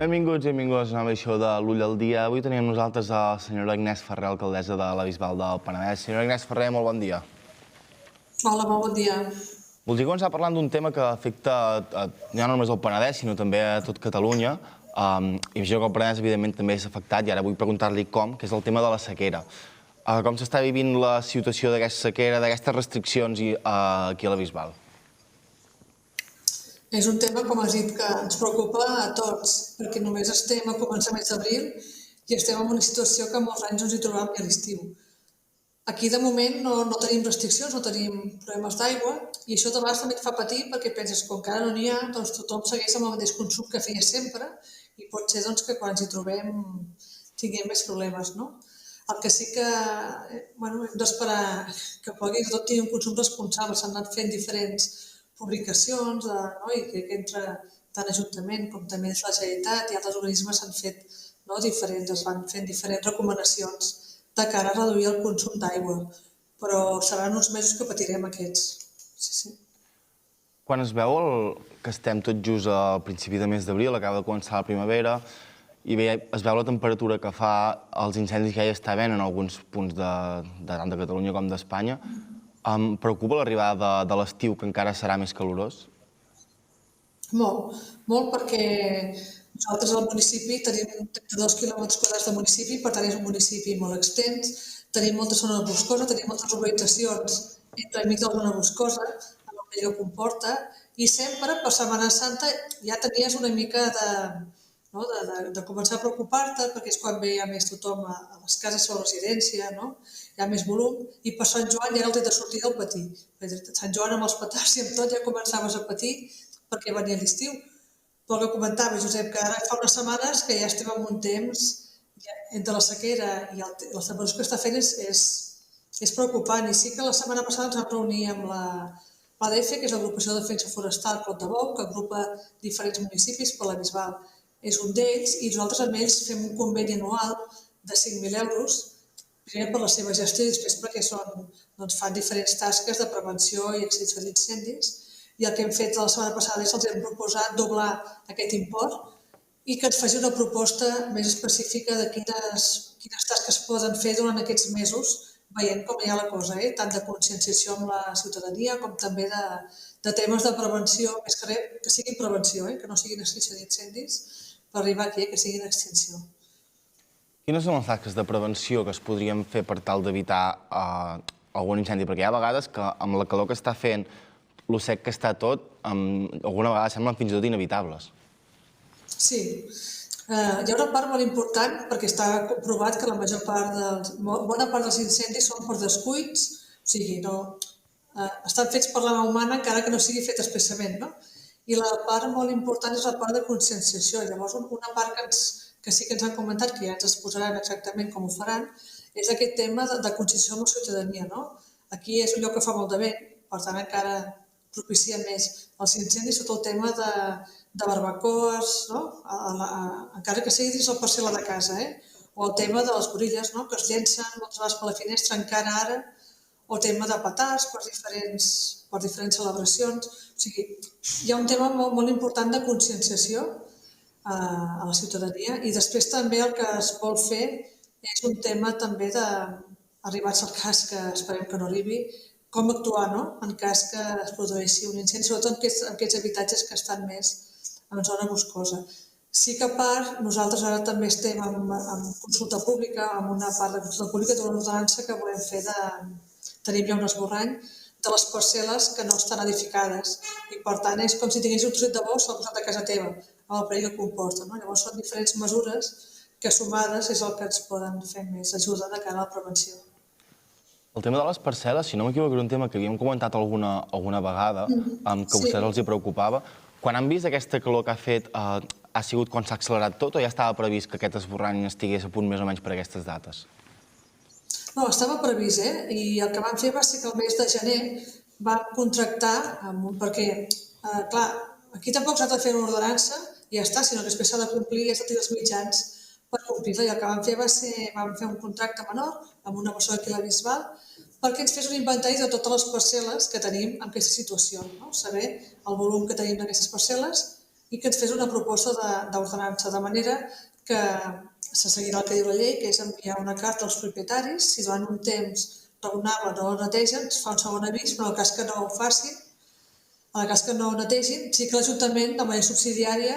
Benvinguts i benvingudes a una nova edició de l'Ull al Dia. Avui tenim amb nosaltres la senyora Agnès Ferrer, alcaldessa de la Bisbal del Penedès. Senyora Agnès Ferrer, molt bon dia. Hola, molt bon dia. Voldria començar parlant d'un tema que afecta ja no només el Penedès, sinó també a tot Catalunya. Imagino que el Penedès, evidentment, també és afectat, i ara vull preguntar-li com, que és el tema de la sequera. Com s'està vivint la situació d'aquesta sequera, d'aquestes restriccions aquí a la Bisbal? És un tema, com has dit, que ens preocupa a tots, perquè només estem a començaments d'abril i estem en una situació que molts anys no ens hi trobàvem ni a l'estiu. Aquí, de moment, no tenim restriccions, no tenim problemes d'aigua, i això de vegades també et fa patir perquè penses que com que ara no n'hi ha, doncs tothom segueix amb el mateix consum que feia sempre i pot ser que quan ens hi trobem tinguem més problemes, no? El que sí que hem d'esperar que plegui tot tingui un consum responsable. S'han anat fent diferents publicacions i crec que entre tant Ajuntament com també la Generalitat i altres organismes s'han fet es van fent diferents recomanacions de cara a reduir el consum d'aigua, però seran uns mesos que patirem aquests. Sí. Quan es veu que estem tot just al principi de mes d'abril, acaba de començar la primavera, i es veu la temperatura que fa els incendis que ja està havent en alguns punts tant de Catalunya com d'Espanya, em preocupa l'arribada de l'estiu, que encara serà més calorós? Molt perquè nosaltres al municipi tenim 32 quilòmetres quadrats de municipi, per tant és un municipi molt extens, tenim molta zona boscosa, tenim moltes urbanitzacions entremig de la zona boscosa, amb el que comporta, i sempre per Setmana Santa ja tenies una mica de començar a preocupar-te, perquè és quan ve ja més tothom a les cases o a la residència, hi ha més volum, i per Sant Joan ja era el tret de sortir del patí. Sant Joan amb els petards i amb tot ja començaves a patir perquè venia l'estiu. Però el que comentava, Josep, que ara fa unes setmanes que ja estem en un temps entre la sequera i les temperatures que està fent és preocupant. I sí que la setmana passada ens vam reunir amb l'ADF, que és l'Agrupació de Defensa Forestal Clot de Bou, que agrupa diferents municipis, per la Bisbal és un d'ells, i nosaltres amb ells fem un conveni anual de 5.000 euros, primer per la seva gestió i després perquè fan diferents tasques de prevenció i extinció d'incendis. I el que hem fet la setmana passada és els hem proposat doblar aquest import i que ens faci una proposta més específica de quines tasques poden fer durant aquests mesos, veient com hi ha la cosa, tant de conscienciació amb la ciutadania com també de temes de prevenció, més que res, que siguin prevenció, que no siguin extinció d'incendis, per arribar aquí, que siguin extinció. Quines són les tasques de prevenció que es podrien fer per tal d'evitar algun incendi? Perquè hi ha vegades que amb la calor que està fent, lo sec que està tot, alguna vegada semblen fins i tot inevitables. Sí. Hi ha una part molt important, perquè està comprovat que bona part dels incendis són per descuits, o sigui, estan fets per la mà humana encara que no sigui fet expressament, no? I la part molt important és la part de conscienciació. Llavors, una part que sí que ens han comentat, que ja ens exposaran exactament com ho faran, és aquest tema de conscienciació amb la ciutadania, no? Aquí és un lloc que fa molt de vent, per tant encara propicia més els incendis, tot el tema de barbacoes, encara que sigui dins la parcel·la de casa, o el tema de les gorilles, que es llencen moltes vegades per la finestra encara ara, o el tema de petards per diferents celebracions. O sigui, hi ha un tema molt important de conscienciació a la ciutadania, i després també el que es vol fer és un tema també arribats al cas, que esperem que no arribi, com actuar en cas que es produeixi un incendi, sobretot en aquests habitatges que estan més en zona boscosa. Sí que a part, nosaltres ara també estem en consulta pública, en una part de consulta pública d'una ordenança que volem fer tenim ja un esborrany de les parcel·les que no estan edificades, i per tant és com si tingués un trosset de bosc al costat de casa teva, amb el perill que comporta. Llavors són diferents mesures que sumades és el que ens poden fer més ajuda de cara a la prevenció. El tema de les parcel·les, si no m'equivoco, era un tema que havíem comentat alguna vegada, que a vostès els hi preocupava. Quan han vist aquesta calor que ha fet, ha sigut quan s'ha accelerat tot o ja estava previst que aquest esborrany estigués a punt més o menys per aquestes dates? No, estava previst, i el que vam fer va ser que el mes de gener vam contractar, perquè, clar, aquí tampoc s'ha de fer una ordenança i ja està, sinó que després s'ha de complir i has de tenir els mitjans per complir-la. I el que vam fer va ser, vam fer un contracte menor amb una persona aquí a la Bisbal perquè ens fes un inventari de totes les parcel·les que tenim en aquesta situació, saber el volum que tenim d'aquestes parcel·les i que ens fes una proposta d'ordenança, de manera que se seguirà el que diu la llei, que és enviar una carta als propietaris, si durant un temps raonable no ho netegen, es fa un segon avís, però en el cas que no ho facin, en el cas que no ho netegin, sí que l'Ajuntament, de manera subsidiària,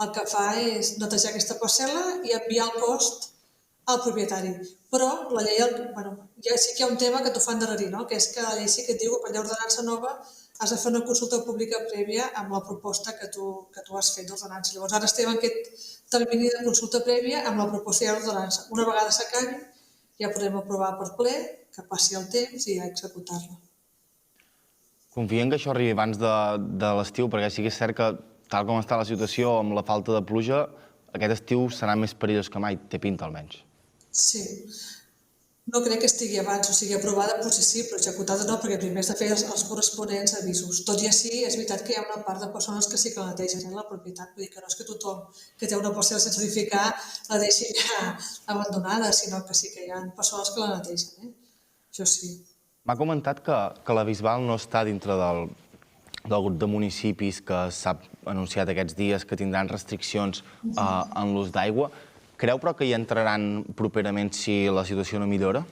el que fa és netejar aquesta parcel·la i enviar el cost al propietari. Però la llei, ja sí que hi ha un tema que t'ho fa endarrerir, no? Que és que la llei sí que et diu que per allà ordenança nova has de fer una consulta pública prèvia amb la proposta que tu has fet d'ordenança. Llavors ara estem en aquest termini de consulta prèvia amb la proposta d'ordenança. Una vegada s'acabi ja podrem aprovar per ple, que passi el temps i ja executar-la. Confiem que això arribi abans de l'estiu, perquè sí que és cert que, tal com està la situació amb la falta de pluja, aquest estiu serà més perillós que mai, té pinta almenys. Sí. No crec que estigui abans, o sigui, aprovada potser sí, però executada no, perquè primer has de fer els corresponents avisos. Tot i així, és veritat que hi ha una part de persones que sí que la netegen, la propietat. Vull dir que no és que tothom que té una parcel·la sense edificar la deixi ja abandonada, sinó que sí que hi ha persones que la netegen. Això sí. M'ha comentat que la Bisbal no està dintre del grup de municipis que s'ha anunciat aquests dies que tindran restriccions en l'ús d'aigua. Creu, però, que hi entraran properament si la situació no millora?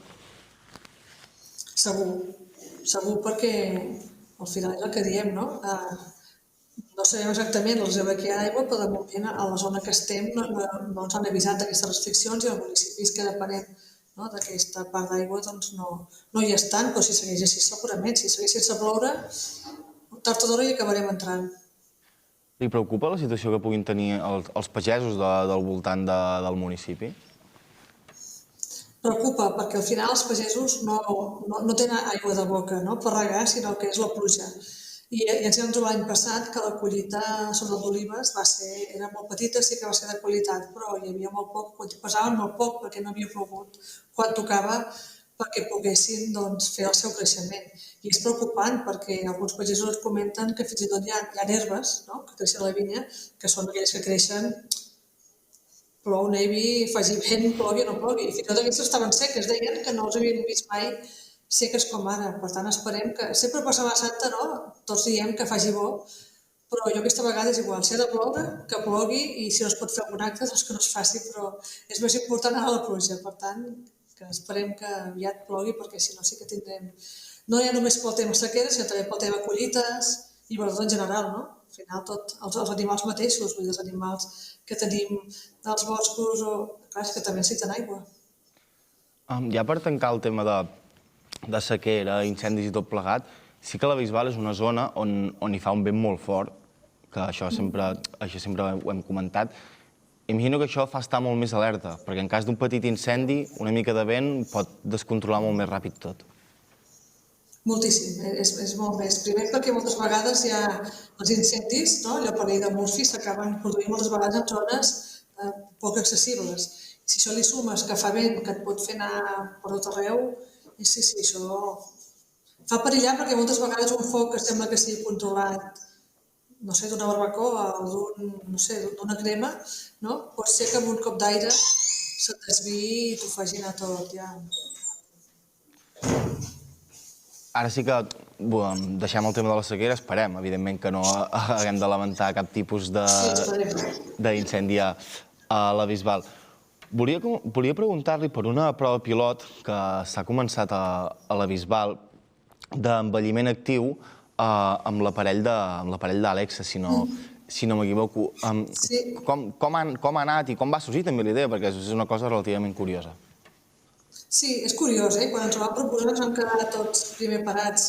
Segur, perquè al final és el que diem, no? No sabem exactament la reserva que hi ha d'aigua, però de moment a la zona que estem no ens han avisat d'aquestes restriccions i els municipis que depenem d'aquesta part d'aigua doncs no hi estan, però si segueix així segurament, si segueix sense ploure, tard o d'hora hi acabarem entrant. Li preocupa la situació que puguin tenir els pagesos del voltant del municipi? Preocupa, perquè al final els pagesos no tenen aigua de boca per regar, sinó que és la pluja. I ens vam trobar l'any passat que la collita sobre d'olives era molt petita, sí que va ser de qualitat, però hi havia molt poc, pesaven molt poc perquè no havia plogut quan tocava perquè poguessin fer el seu creixement. I és preocupant perquè alguns pagesos comenten que fins i tot hi ha herbes que creixen a la vinya, que són aquelles que creixen, plou, nevi, faci vent, plogui o no plogui. I fins i tot aquestes estaven seques, deien que no els havien vist mai seques com ara. Per tant, esperem que... Sempre per Setmana Santa, tots diem que faci bo, però jo aquesta vegada és igual. Si ha de ploure, que plogui, i si no es pot fer algun acte, doncs que no es faci, però és més important ara la pluja. Per tant, que esperem que aviat plogui, perquè si no sí que tindrem... No ja només pel tema sequera, sinó també pel tema collites i verdura en general, no? Al final, els animals mateixos, vull dir, els animals que tenim dels boscos, clar, que també necessiten aigua. Ja per tancar el tema de sequera, incendis i tot plegat, sí que la Bisbal és una zona on hi fa un vent molt fort, que això sempre ho hem comentat. Imagino que això fa estar molt més alerta, perquè en cas d'un petit incendi, una mica de vent pot descontrolar molt més ràpid tot. Moltíssim, és molt més. Primer perquè moltes vegades hi ha els incendis, allò per llei de Murphy, s'acaben produint moltes vegades en zones poc accessibles. Si això li sumes que fa vent, que et pot fer anar per tot arreu, sí, això fa perillar perquè moltes vegades un foc que sembla que sigui controlat, no sé, d'una barbacoa o d'una crema, pot ser que amb un cop d'aire se't desviï i t'ho faci anar tot, ja. Ara sí que deixem el tema de la sequera, esperem, evidentment, que no haguem de lamentar cap tipus d'incendi a la Bisbal. Volia preguntar-li per una prova pilot que s'ha començat a la Bisbal d'envelliment actiu amb l'aparell d'Alexa, si no m'equivoco. Com ha anat i com va sorgir també la idea? Perquè és una cosa relativament curiosa. Sí, és curiós, quan ens ho van proposar ens vam quedar tots primer parats.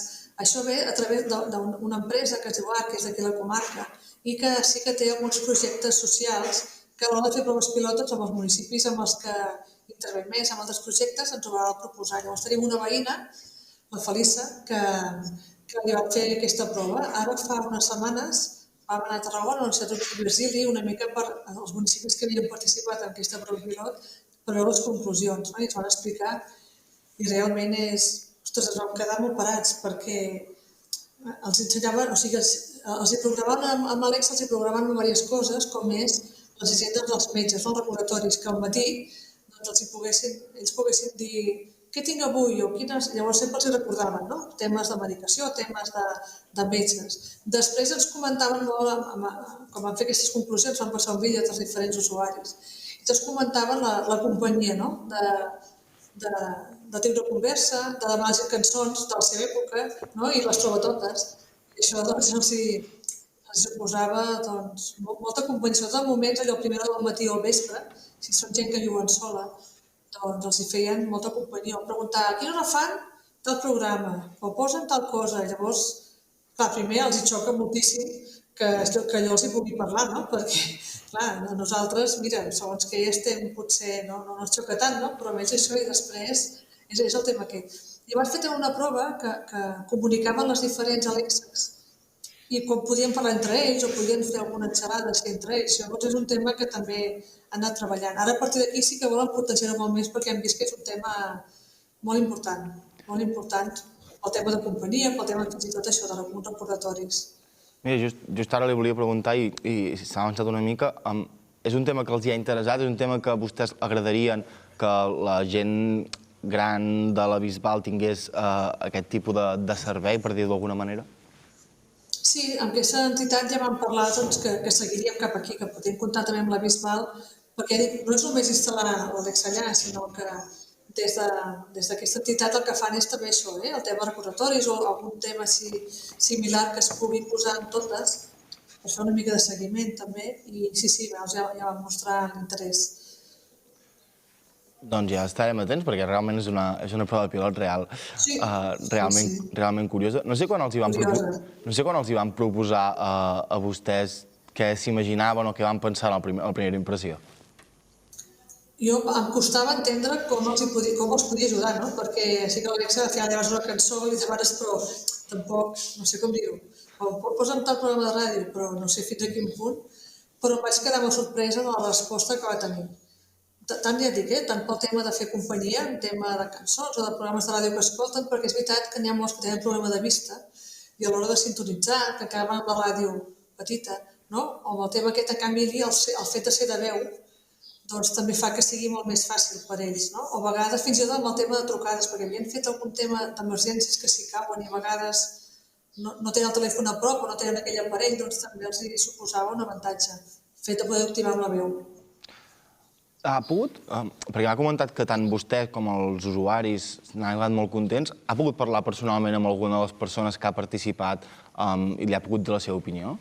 Això ve a través d'una empresa que es diu ARC, que és d'aquí la comarca, i que sí que té alguns projectes socials que a l'hora de fer proves pilotes amb els municipis amb els que intervenim més, amb altres projectes, ens ho va proposar. Llavors tenim una veïna, la Felissa, que li va fer aquesta prova. Ara fa unes setmanes vam anar a Tarragona, a l'Institut Virgili, una mica per als municipis que havien participat en aquesta prova pilot, per veure les conclusions, i ens van explicar, i realment ens vam quedar molt parats, perquè els ensenyaven, o sigui, els hi programaven amb Alexa, els hi programaven diverses coses, com és les agendes dels metges, els recordatoris, que al matí ells poguessin dir què tinc avui? O quines... Llavors sempre els recordaven, no? Temes de medicació, temes de metges. Després ens comentaven molt, com van fer aquestes conclusions, van passar un vídeo dels diferents usuaris. I tots comentaven la companyia, no? De tindre conversa, de demanar cançons de la seva època, no? I les troba totes. I això doncs els suposava doncs, molta companyia, sobretot en moments allò primera del matí o al vespre, si són gent que viuen sola, doncs els hi feien molta companyia. O preguntar a quina hora fan tal programa, o posen tal cosa. Llavors, clar, primer els hi xoca moltíssim que allò els hi pugui parlar, no? Perquè, clar, nosaltres, mira, segons que ja estem, potser no ens xoca tant, no? Però almenys això i després és el tema aquest. I vaig fer una prova que comunicaven les diferents Alexes i quan podien parlar entre ells o podien fer alguna xerrada així entre ells. Llavors és un tema que també han anat treballant. Ara a partir d'aquí sí que volen potenciar-ho molt més perquè hem vist que és un tema molt important pel tema de companyia, pel tema fins i tot això de alguns recordatoris. Mira, just ara li volia preguntar, i s'ha avançat una mica, és un tema que els hi ha interessat, és un tema que a vostès agradarien que la gent gran de la Bisbal tingués aquest tipus de servei, per dir-ho d'alguna manera? Sí, amb aquesta entitat ja vam parlar que seguiríem cap aquí, que podríem comptar també amb la Bisbal, perquè no és només instal·lar l'Alex allà, sinó que des d'aquesta entitat el que fan és també això, el tema de recordatoris o algun tema similar que es pugui posar en totes, per fer una mica de seguiment també, i sí, ja vam mostrar l'interès. Doncs ja estarem atents, perquè realment és una prova pilot real, realment curiosa. No sé quan els hi van proposar a vostès què s'imaginaven o què van pensar a la primera impressió. Em costava entendre com els podia ajudar, no? Perquè sí que l'Alexa feia llavors una cançó i dius, però tampoc, no sé com dir-ho, posa'm tal programa de ràdio, però no sé fins a quin punt, però em vaig quedar molt sorpresa de la resposta que va tenir. Tant ja dic, tant pel tema de fer companyia, en tema de cançons o de programes de ràdio que escolten, perquè és veritat que n'hi ha molts que tenen problema de vista i a l'hora de sintonitzar, que acaben amb la ràdio petita, no? O amb el tema aquest, en canvi, el fet de ser de veu, doncs també fa que sigui molt més fàcil per ells, no? O a vegades fins i tot amb el tema de trucades, perquè havien fet algun tema d'emergències que s'hi cauen i a vegades no tenen el telèfon a prop o no tenen aquell aparell, doncs també els suposava un avantatge, el fet de poder activar amb la veu. Ha pogut, perquè m'ha comentat que tant vostè com els usuaris n'han quedat molt contents, ha pogut parlar personalment amb alguna de les persones que ha participat i li ha pogut dir la seva opinió?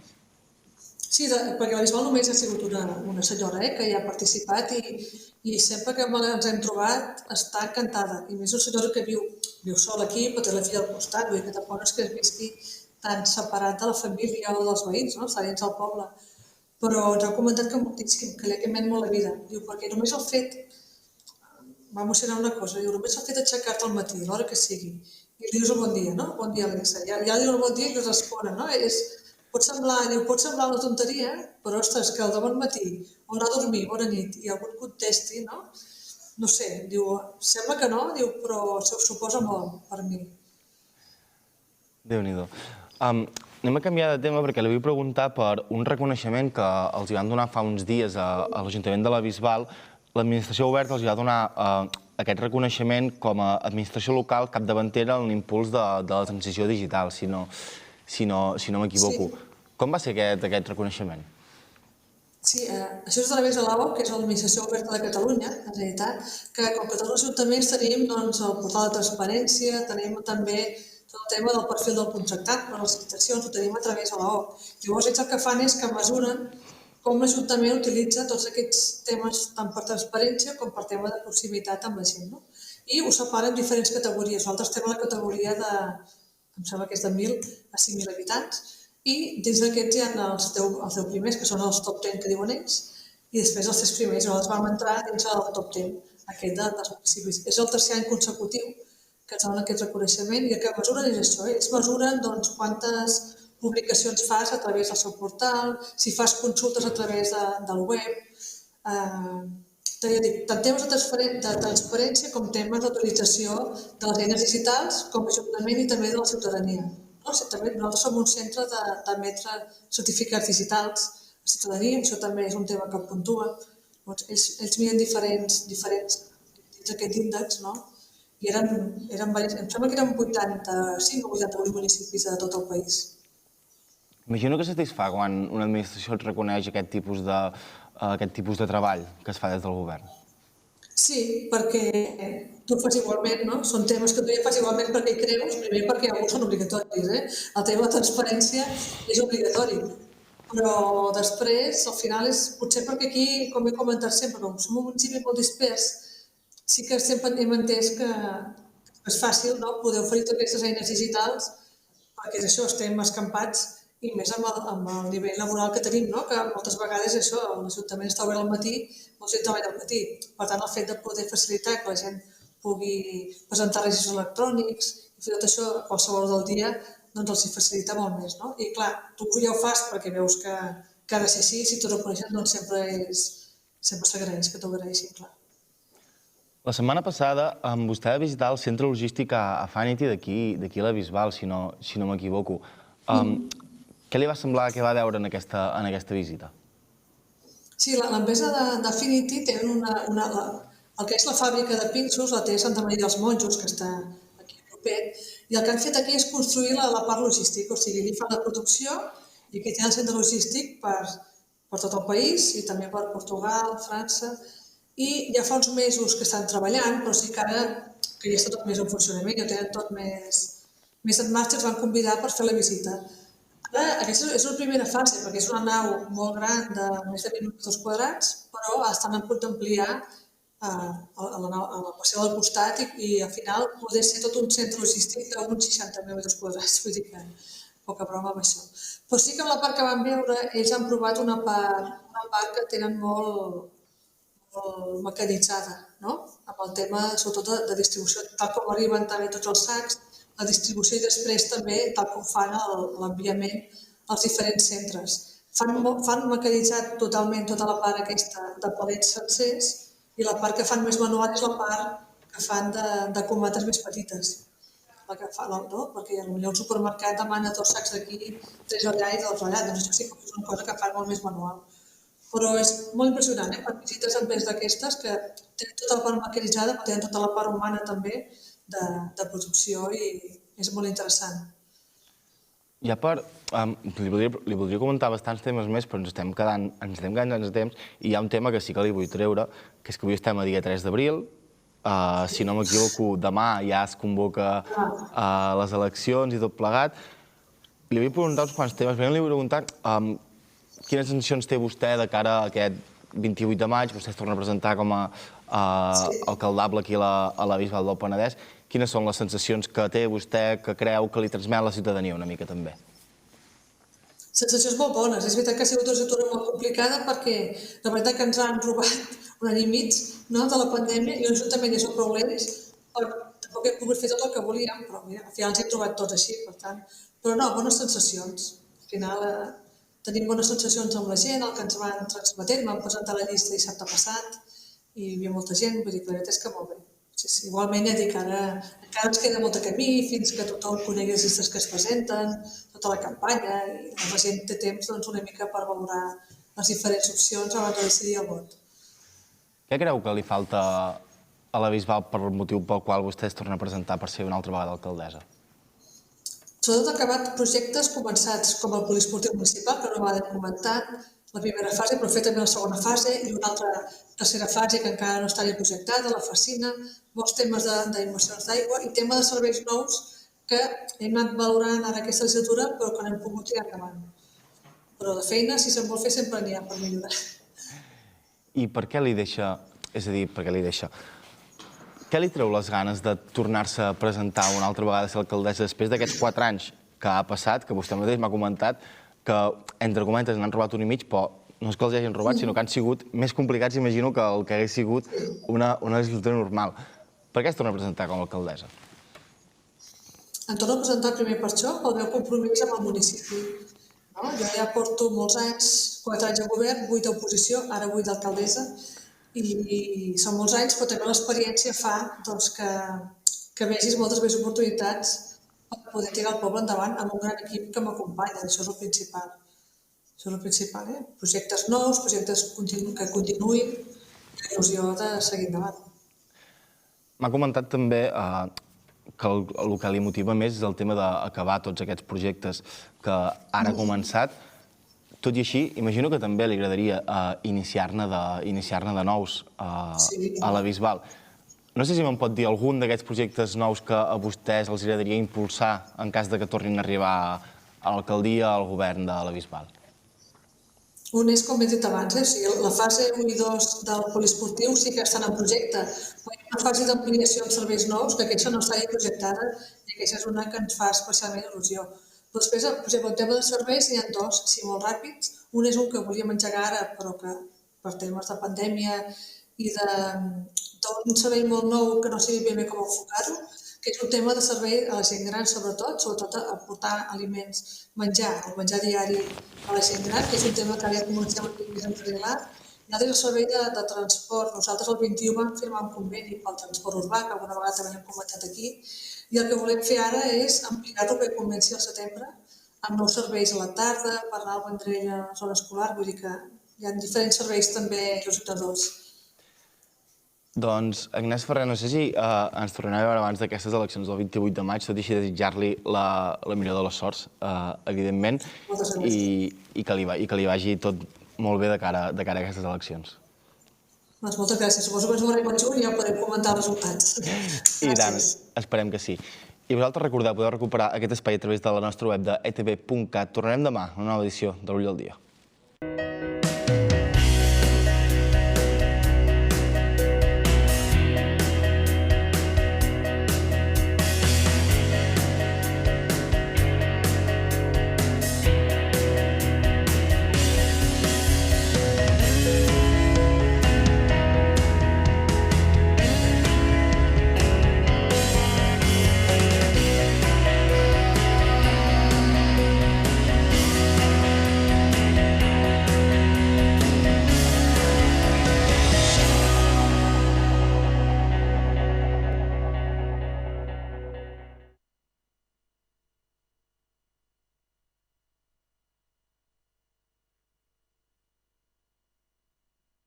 Sí, perquè la Bisbal només ha sigut una senyora que hi ha participat i sempre que ens hem trobat està encantada. I més una senyora que viu sola aquí, però té la filla al costat, vull dir que tampoc és que es visqui tan separat de la família o dels veïns, no? Està dins del poble. Però ens ha comentat que moltíssim, que li ha canviat molt la vida. Diu, perquè només el fet, va emocionar una cosa, diu, només el fet d'aixecar-te al matí, a l'hora que sigui, i li dius el bon dia, no? Bon dia, Alexa. Ja diu el bon dia i li responen, no? Pot semblar una tonteria, però, ostres, que el de bon matí, o anar a dormir, bona nit, i algú et contesti, no? No sé, diu, sembla que no, diu, però se ho suposa molt per mi. Déu-n'hi-do. Anem a canviar de tema perquè li vull preguntar per un reconeixement que els hi van donar fa uns dies a l'Ajuntament de la Bisbal. L'administració oberta els hi va donar aquest reconeixement com a administració local capdavantera en l'impuls de la transició digital, si no m'equivoco. Com va ser aquest reconeixement? Sí, això és a través de l'AOC, que és l'Administració Oberta de Catalunya, en realitat, que com que tots els ajuntaments tenim el portal de transparència, tenim també tot el tema del perfil del contractat per a les licitacions, ho tenim a través de l'AOC. Llavors, ells el que fan és que mesuren com l'Ajuntament utilitza tots aquests temes tant per transparència com per tema de proximitat amb la gent, no? I ho separen en diferents categories. Nosaltres estem a la categoria em sembla que és de 1.000 a 5.000 habitants, i dins d'aquests hi ha els 10 primers, que són els top 10 que diuen ells, i després els 3 primers. Nosaltres vam entrar dins del top 10, aquest dels municipis. És el tercer any consecutiu que ens donen aquest reconeixement i el que mesuren és això. Ells mesuren quantes publicacions fas a través del seu portal, si fas consultes a través del web, tant temes de transparència com temes d'autorització de les eines digitals com a ajuntament i també de la ciutadania. Nosaltres som un centre d'emetre certificats digitals a ciutadania, això també és un tema que puntua. Ells miren diferents dins d'aquest índex, no? i em sembla que eren 85 o 88 municipis de tot el país. Imagino que satisfà quan una administració et reconeix aquest tipus de treball que es fa des del govern. Sí, perquè tu ho fas igualment, no? Són temes que tu ja fas igualment perquè hi creus, primer perquè alguns són obligatoris, El tema de la transparència és obligatori, però després, al final, és potser perquè aquí, com he comentat sempre, com som un municipi molt dispers, sí que sempre hem entès que és fàcil, no?, poder oferir totes aquestes eines digitals perquè és això, estem escampats i més amb el nivell laboral que tenim, no?, que moltes vegades això, l'Ajuntament està obert al matí, molta gent treballa al matí. Per tant, el fet de poder facilitar que la gent pugui presentar registros electrònics i fer tot això a qualsevol hora del dia, doncs els hi facilita molt més, no? I clar, tu ja ho fas perquè veus que ha de ser així, si t'ho reconeixen, doncs sempre s'agraeix que t'ho agraeixin, clar. La setmana passada vostè va visitar el centre logístic a Fanity d'aquí a la Bisbal, si no m'equivoco. Què li va semblar que va veure en aquesta visita? Sí, l'empresa d'Affinity té el que és la fàbrica de pinços, la té a Santa Maria dels Monjos, que està aquí proper, i el que han fet aquí és construir la part logística, o sigui, li fan la producció i aquí tenen el centre logístic per tot el país i també per Portugal, França, i ja fa uns mesos que estan treballant, però sí que ara que ja està tot més en funcionament, ja ho tenen tot més en marxa, ens van convidar per fer la visita. Ara, aquesta és una primera fase, perquè és una nau molt gran de més de 20 metres quadrats, però estan a punt d'ampliar a la parcel·la del costat i al final poder ser tot un centre logístic d'uns 60.000 metres quadrats, vull dir que poca broma amb això. Però sí que amb la part que vam veure, ells han provat una part que tenen molt mecanitzada, no? Amb el tema, sobretot, de distribució, tal com arriben també tots els sacs, la distribució i després també, tal com fan l'enviament als diferents centres. Fan mecanitzat totalment tota la part aquesta de palets sencers i la part que fan més manual és la part que fan de comates més petites. Perquè potser un supermercat demana 2 sacs d'aquí, 3 allà i 2 allà, doncs això sí que és una cosa que fan molt més manual. Però és molt impressionant, quan visites empreses d'aquestes que tenen tota la part mecanitzada, però tenen tota la part humana també de producció i és molt interessant. Ja li voldria comentar bastants temes més, però ens estem quedant de temps i hi ha un tema que sí que li vull treure, que és que avui estem a dia 3 d'abril, si no m'equivoco, demà ja es convoca les eleccions i tot plegat. Li vull preguntar uns quants temes. Primer li vull preguntar quines sensacions té vostè de cara a aquest 28 de maig, vostè es torna a presentar com a alcaldable aquí a la Bisbal del Penedès. Quines són les sensacions que té vostè, que creu que li transmet la ciutadania una mica també? Sensacions molt bones. És veritat que ha sigut una situació molt complicada perquè la veritat que ens han robat un any i mig de la pandèmia i l'Ajuntament ja són prou lents, tampoc hem pogut fer tot el que volíem, però al final ens hem trobat tots així, per tant. Però no, bones sensacions. Al final tenim bones sensacions amb la gent, el que ens van transmetent, vam presentar la llista dissabte passat i hi havia molta gent, vull dir que la veritat és que molt bé. Sí, igualment ja dic, ara encara ens queda molt de camí fins que tothom conegui les llistes que es presenten, tota la campanya, i la gent té temps una mica per valorar les diferents opcions abans de decidir el vot. Què creu que li falta a la Bisbal per el motiu pel qual vostè es torna a presentar per ser una altra vegada alcaldessa? Sobretot acabat projectes començats com el poliesportiu municipal, que no m'ha comentat, la primera fase, però fer també la segona fase i una altra tercera fase que encara no està ni projectada, la fascina, molts temes d'inversions d'aigua i tema de serveis nous que hem anat valorant ara aquesta legislatura però que no hem pogut tirar endavant. Però de feina, si se'n vol fer, sempre n'hi ha per millorar. I per què li deixa, és a dir, per què li deixa? Què li treu les ganes de tornar-se a presentar una altra vegada a ser alcaldessa després d'aquests 4 anys que ha passat, que vostè mateix m'ha comentat, que, entre cometes, n'han robat un i mig, però no és que els hagin robat, sinó que han sigut més complicats, imagino, que el que hagués sigut una legislatura normal. Per què es torna a presentar com a alcaldessa? Em torno a presentar primer per això, pel meu compromís amb el municipi. Jo ja porto molts anys, 4 anys de govern, 8 d'oposició, ara 8 d'alcaldessa, i són molts anys, però també l'experiència fa que vegis moltes més oportunitats per poder tirar el poble endavant amb un gran equip que m'acompanya. Això és el principal. Això és el principal, Projectes nous, projectes que continuïn, i la il·lusió de seguir endavant. m'ha comentat també que el que li motiva més és el tema d'acabar tots aquests projectes que ara ha començat. Tot i així, imagino que també li agradaria iniciar-ne de nous a la Bisbal. No sé si me'n pot dir algun d'aquests projectes nous que a vostès els agradaria impulsar en cas de que tornin a arribar a l'alcaldia, al govern de la Bisbal. Un és, com he dit abans, o sigui, la fase 1 i 2 del poliesportiu sí que estan en projecte, però hi ha una fase d'ampliació amb serveis nous, que aquesta no està ja projectada, i aquesta és una que ens fa especialment il·lusió. Però després, per exemple, el tema de serveis n'hi ha dos, sí, molt ràpids. Un és un que volíem engegar ara, però que per temes de pandèmia i d'un servei molt nou que no sabia ben bé com enfocar-ho, que és un tema de servei a la gent gran, sobretot a portar aliments, menjar, el menjar diari a la gent gran, que és un tema que ara ja comencem a més encarrilat. L'altre és el servei de transport. Nosaltres el 21 vam firmar un conveni pel transport urbà, que alguna vegada també hem comentat aquí, i el que volem fer ara és ampliar-lo que comenci al setembre, amb nous serveis a la tarda, per anar al Vendrell a la zona escolar, vull dir que hi ha diferents serveis també ajustadors. Doncs, Agnès Ferrer, no sé si ens tornem a veure abans d'aquestes eleccions del 28 de maig, tot i així desitjar-li la millor de les sorts, evidentment, i que li vagi tot molt bé de cara a aquestes eleccions. Doncs moltes gràcies. Suposo que ens veurem al juny i ja podrem comentar els resultats. I tant, esperem que sí. I vosaltres recordeu, podeu recuperar aquest espai a través de la nostra web de etb.cat. Tornarem demà a una nova edició de l'Ull del Dia.